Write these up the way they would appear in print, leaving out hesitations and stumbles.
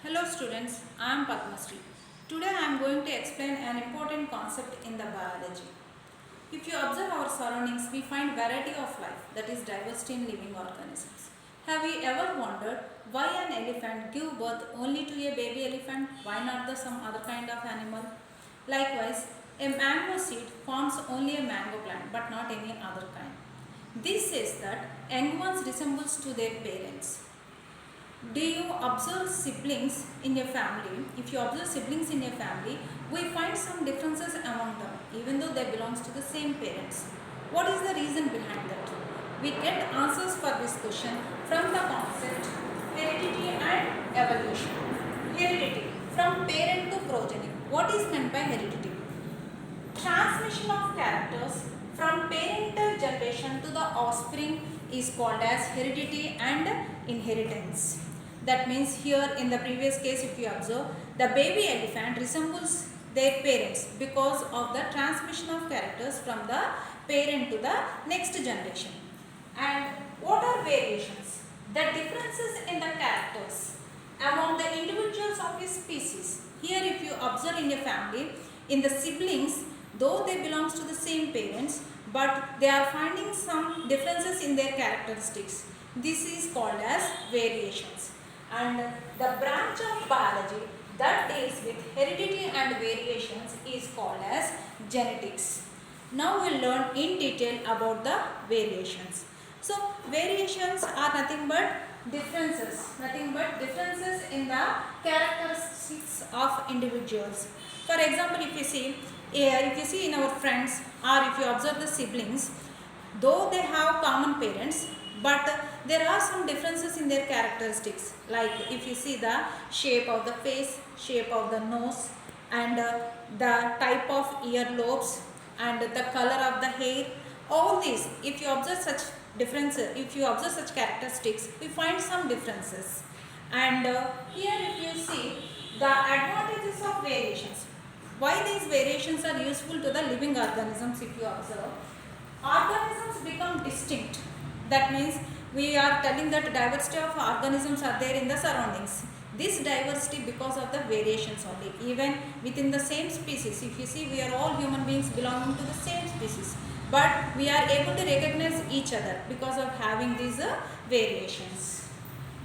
Hello students, I am Padmasri. Today I am going to explain an important concept in the biology. If you observe our surroundings, we find variety of life, that is diversity in living organisms. Have you ever wondered why an elephant give birth only to a baby elephant? Why not some other kind of animal? Likewise, a mango seed forms only a mango plant but not any other kind. This says that young ones resembles to their parents. Do you observe siblings in your family? If you observe siblings in your family, we find some differences among them, even though they belongs to the same parents. What is the reason behind that? We get answers for this question from the concept heredity and evolution. Heredity, from parent to progeny. What is meant by heredity? Transmission of characters from parental generation to the offspring is called as heredity and inheritance. That means here in the previous case, if you observe, the baby elephant resembles their parents because of the transmission of characters from the parent to the next generation. And what are variations? The differences in the characters among the individuals of a species. Here if you observe in a family, in the siblings, though they belongs to the same parents, but they are finding some differences in their characteristics. This is called as variations. And the branch of biology that deals with heredity and variations is called as genetics. Now we'll learn in detail about the variations. So variations are nothing but differences in the characteristics of individuals. For example, if you see in our friends, or if you observe the siblings, though they have common parents, but there are some differences in their characteristics. Like if you see the shape of the face, shape of the nose, and the type of earlobes, and the color of the hair, all these, if you observe such differences, if you observe such characteristics, we find some differences. And here if you see the advantages of variations, why these variations are useful to the living organisms. If you observe, organisms become distinct. That means we are telling that diversity of organisms are there in the surroundings. This diversity because of the variations only. Even within the same species, if you see, we are all human beings belonging to the same species, but we are able to recognize each other because of having these variations.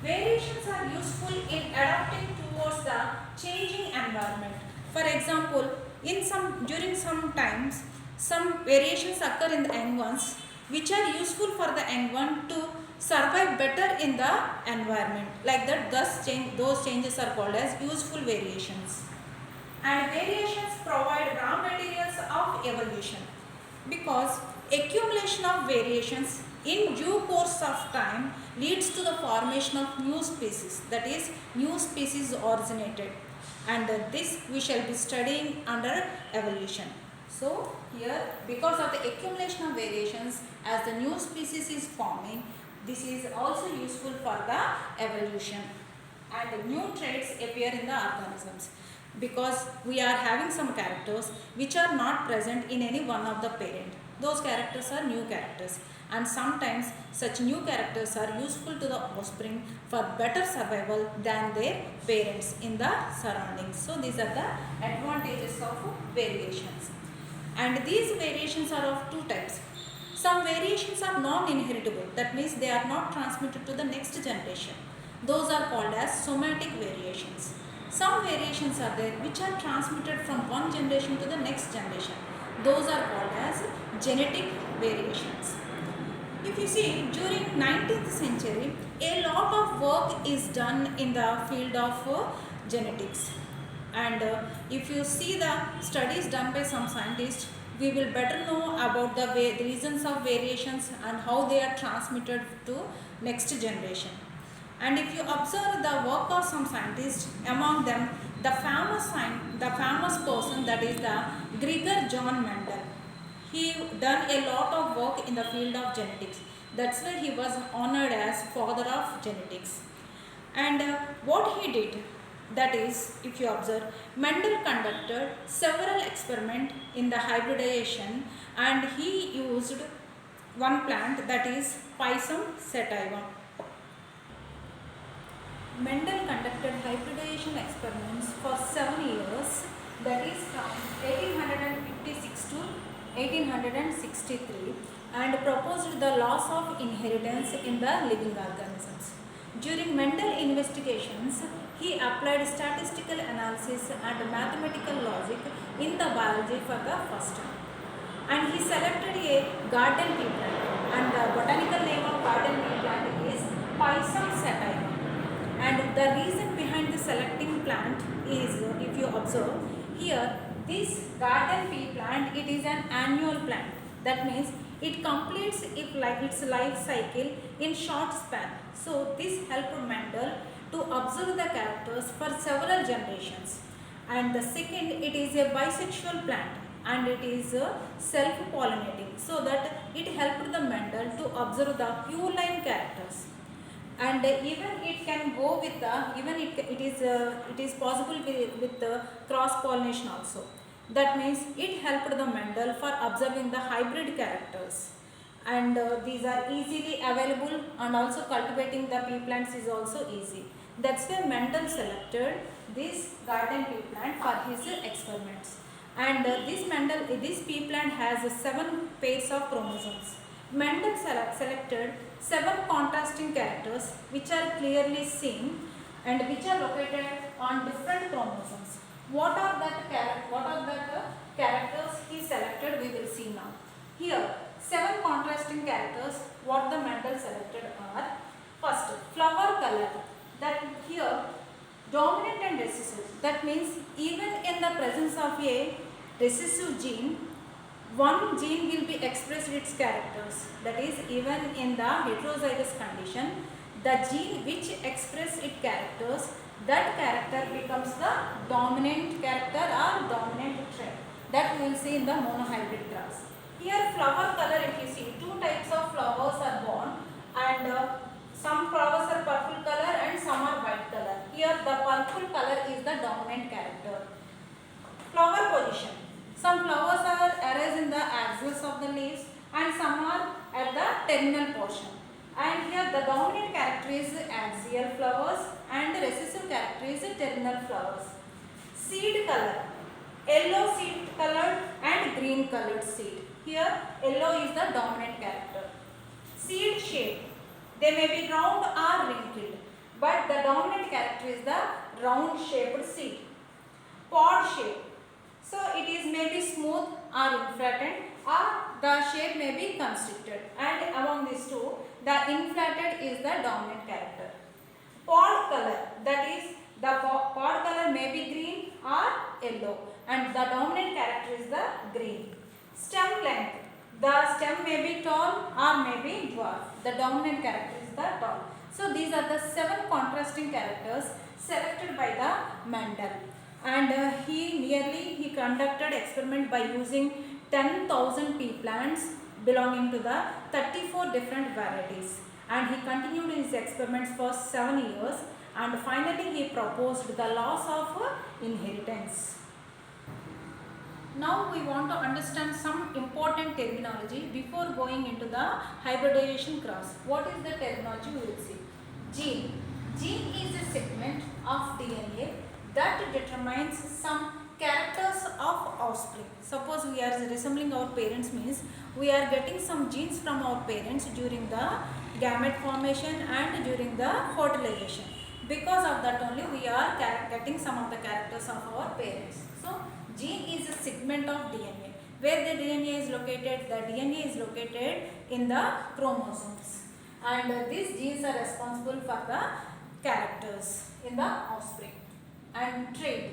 Variations are useful in adapting towards the changing environment. For example, during some times, some variations occur in the young ones, which are useful for the young one to survive better in the environment. Like that, those changes are called as useful variations. And variations provide raw materials of evolution, because accumulation of variations in due course of time leads to the formation of new species, that is, new species originated, and this we shall be studying under evolution. So here, because of the accumulation of variations, as the new species is forming, this is also useful for the evolution, and new traits appear in the organisms, because we are having some characters which are not present in any one of the parent. Those characters are new characters, and sometimes such new characters are useful to the offspring for better survival than their parents in the surroundings. So these are the advantages of variations. And these variations are of two types. Some variations are non-inheritable, that means they are not transmitted to the next generation. Those are called as somatic variations. Some variations are there which are transmitted from one generation to the next generation. Those are called as genetic variations. If you see, during 19th century, a lot of work is done in the field of genetics. And if you see the studies done by some scientists, we will better know about the reasons of variations and how they are transmitted to next generation. And if you observe the work of some scientists, among them the famous person, that is the Gregor John Mendel. He done a lot of work in the field of genetics. That's why he was honored as father of genetics. And what he did, that is, if you observe, Mendel conducted several experiments in the hybridization, and he used one plant, that is Pisum sativa. Mendel conducted hybridization hybridization experiments for 7 years, that is from 1856 to 1863, and proposed the laws of inheritance in the living organisms. During Mendel investigations, he applied statistical analysis and mathematical logic in the biology for the first time. And he selected a garden pea plant, and the botanical name of garden pea plant is Pisum sativa. And the reason behind the selecting plant is, if you observe here, this garden pea plant, it is an annual plant. That means it completes its life cycle in short span. So this helped Mendel to observe the characters for several generations. And the second, it is a bisexual plant and it is self-pollinating, so that it helped the Mendel to observe the pure line characters. And even it can go with the, even it is possible with the cross pollination also. That means it helped the Mendel for observing the hybrid characters, and these are easily available, and also cultivating the pea plants is also easy. That's why Mendel selected this garden pea plant for his experiments. And this pea plant has 7 pairs of chromosomes. Mendel selected 7 contrasting characters which are clearly seen and which are located on different chromosomes. What are the characters he selected, we will see now. Here 7 contrasting characters what the Mendel selected are: first, flower color, that here dominant and recessive. That means even in the presence of a recessive gene, one gene will be expressed its characters. That is, even in the heterozygous condition, the gene which express its characters, that character becomes the dominant character or dominant trait. That we will see in the monohybrid cross. Here flower color, if you see, 2 types of flowers are born, and some flowers are purple color and some are white color. Here the purple color is the dominant character. Flower position. Some flowers are arranged in the axils of the leaves and some are at the terminal portion. And here the dominant character is axial flowers and the recessive character is terminal flowers. Seed color. Yellow seed colored and green colored seed. Here yellow is the dominant character. Seed shape. They may be round or wrinkled, but the dominant character is the round shaped seed. Pod shape. So it is maybe smooth or inflated, or the shape may be constricted, and among these two, the inflated is the dominant character. Pod color, that is the pod color may be green or yellow, and the dominant character is the green. Stem length, the stem may be tall or may be dwarf. The dominant character is the tall. So these are the 7 contrasting characters selected by the Mendel. And he conducted experiment by using 10,000 pea plants belonging to the 34 different varieties, and he continued his experiments for 7 years, and finally he proposed the laws of inheritance. Now we want to understand some important terminology before going into the hybridization cross. What is the terminology we will see? Gene. Gene is a segment of DNA that determines some characters of offspring. Suppose we are resembling our parents, means we are getting some genes from our parents during the gamete formation and during the fertilization. Because of that only we are getting some of the characters of our parents. So gene is a segment of DNA. Where the DNA is located? The DNA is located in the chromosomes, and these genes are responsible for the characters in the offspring. And trait.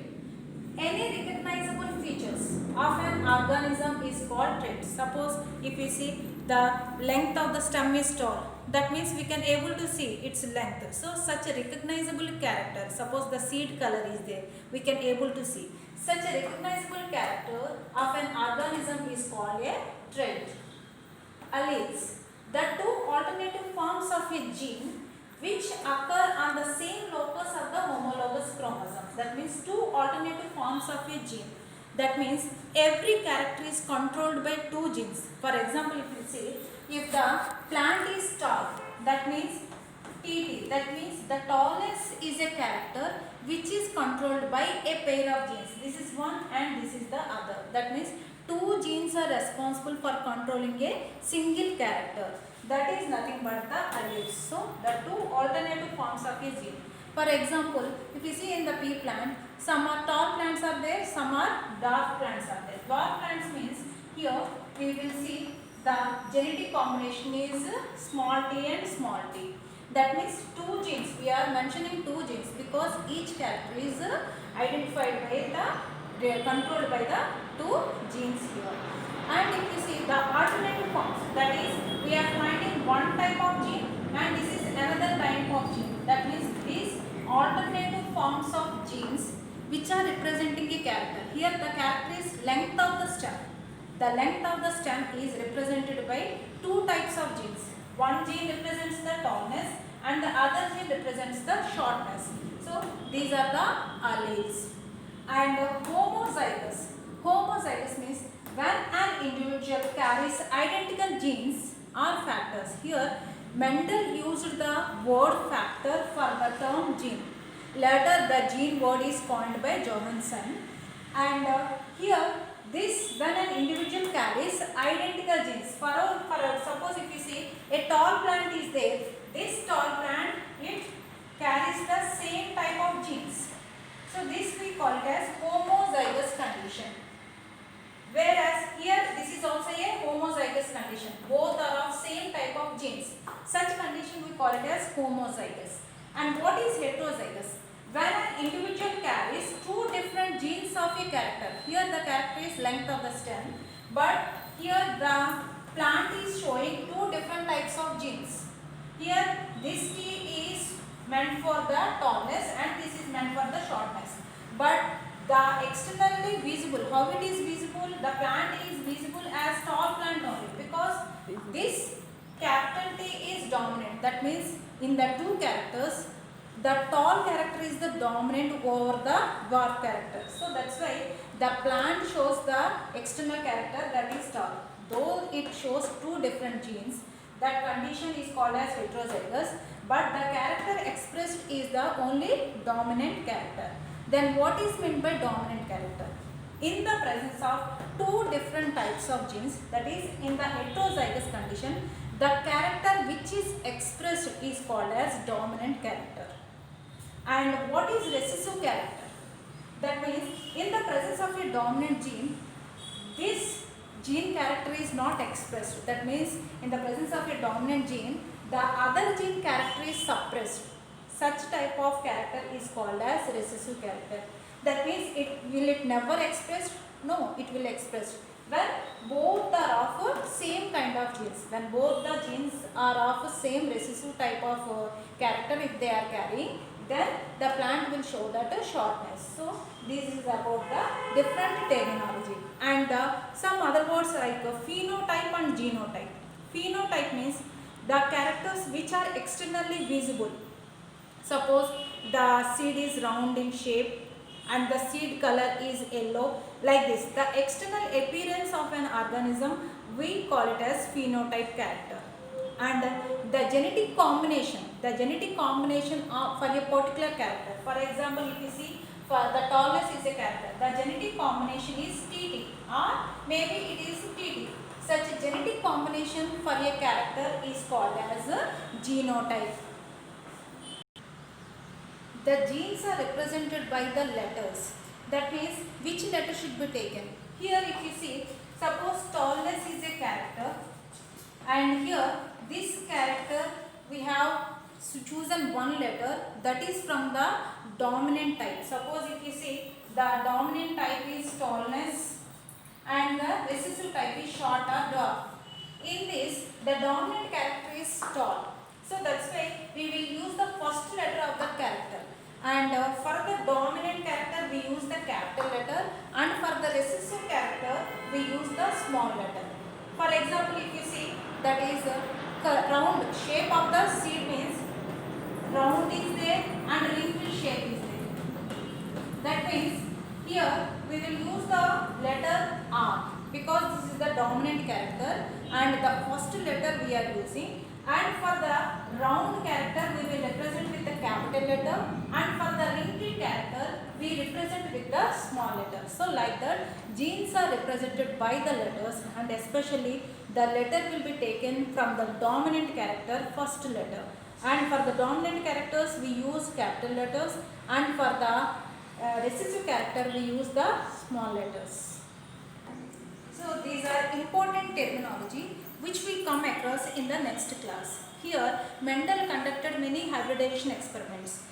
Any recognizable features of an organism is called trait. Suppose if we see the length of the stem is tall, that means we can able to see its length. So such a recognizable character, suppose the seed color is there, we can able to see. Such a recognizable character of an organism is called a trait. Alleles. The 2 alternative forms of a gene which occur on the same locus of the homologous chromosomes. That means 2 alternative forms of a gene. That means every character is controlled by 2 genes. For example, if you see, if the plant is tall, that means TT, that means the tallness is a character which is controlled by a pair of genes. This is one and this is the other. That means two genes are responsible for controlling a single character. That is nothing but the alleles. So the two alternative forms of a gene. For example, if you see in the pea plant, some are tall plants are there, some are dwarf plants are there. Dwarf plants means here we will see the genetic combination is small t and small t. That means two genes. We are mentioning two genes because each character is identified by the controlled by the two genes here. And if you see the alternative forms, that is we are finding one type of gene and this is another type of gene. That means these alternative forms of genes which are representing a character. Here the character is length of the stem. The length of the stem is represented by two types of genes. One gene represents the tallness and the other gene represents the shortness. So these are the alleles. And homozygous. Homozygous means when an individual carries identical genes or factors. Here Mendel used the word factor for the term gene. Later the gene word is coined by Johansson. And here this when an individual carries identical genes. For suppose if you see a tall plant is there, this tall plant it carries the same type of genes. So this we call it as homozygous condition. Whereas here this is also a homozygous condition. Both are of same type of genes. Such condition we call it as homozygous. And what is heterozygous? When an individual carries two different genes of a character. Here the character is length of the stem, but here the plant is showing two different types of genes. Here this T is meant for the tallness and this is meant for the shortness. But the externally visible, how it is visible? The plant is visible as tall plant only because this capital T is dominant. That means in the two characters, the tall character is the dominant over the dwarf character. So that's why the plant shows the external character that is tall. Though it shows two different genes, that condition is called as heterozygous, but the character expressed is the only dominant character. Then what is meant by dominant character? In the presence of two different types of genes, that is in the heterozygous condition, the character which is expressed is called as dominant character. And what is recessive character? That means in the presence of a dominant gene, this gene character is not expressed. That means in the presence of a dominant gene, the other gene character is suppressed. Such type of character is called as recessive character. That means will it never expressed? No, it will expressed. When both are of same kind of genes. When both the genes are of same recessive type of character if they are carrying, then the plant will show that shortness. So this is about the different terminology. And some other words like phenotype and genotype. Phenotype means the characters which are externally visible. Suppose the seed is round in shape and the seed color is yellow, like this. The external appearance of an organism, we call it as phenotype character. And the genetic combination for a particular character. For example, if you see for the tallness is a character, the genetic combination is TT or maybe it is TT. Such a genetic combination for a character is called as a genotype. The genes are represented by the letters. That means which letter should be taken. Here if you see, suppose tallness is a character and here this character we have chosen one letter that is from the dominant type. Suppose if you see the dominant type is tallness and the recessive type is short or dwarf. In this the dominant character is tall. So that's why we will use the first letter of that character. And for the dominant character we use the capital letter and for the recessive character we use the small letter. For example, if you see that is round shape of the seed means round is there and wrinkle shape is there. That means here we will use the letter R because this is the dominant character and the first letter we are using. And for the round character we will represent with the capital letter and for the wrinkled character we represent with the small letters. So like that, genes are represented by the letters, and especially the letter will be taken from the dominant character, first letter. And for the dominant characters we use capital letters, and for the recessive character we use the small letters. So these are important terminology which we come across in the next class. Here Mendel conducted many hybridization experiments,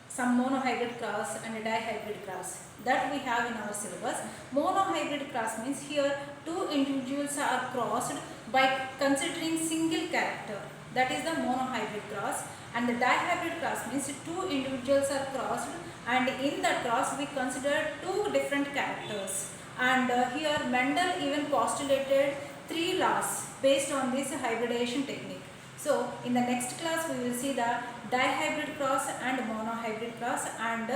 some monohybrid cross and dihybrid cross that we have in our syllabus. Monohybrid cross means here two individuals are crossed by considering single character, that is the monohybrid cross. And the dihybrid cross means two individuals are crossed, and in that cross we consider two different characters. And here Mendel even postulated 3 laws based on this hybridization technique. So in the next class we will see the dihybrid cross and monohybrid cross, and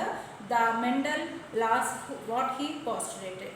the Mendel laws what he postulated.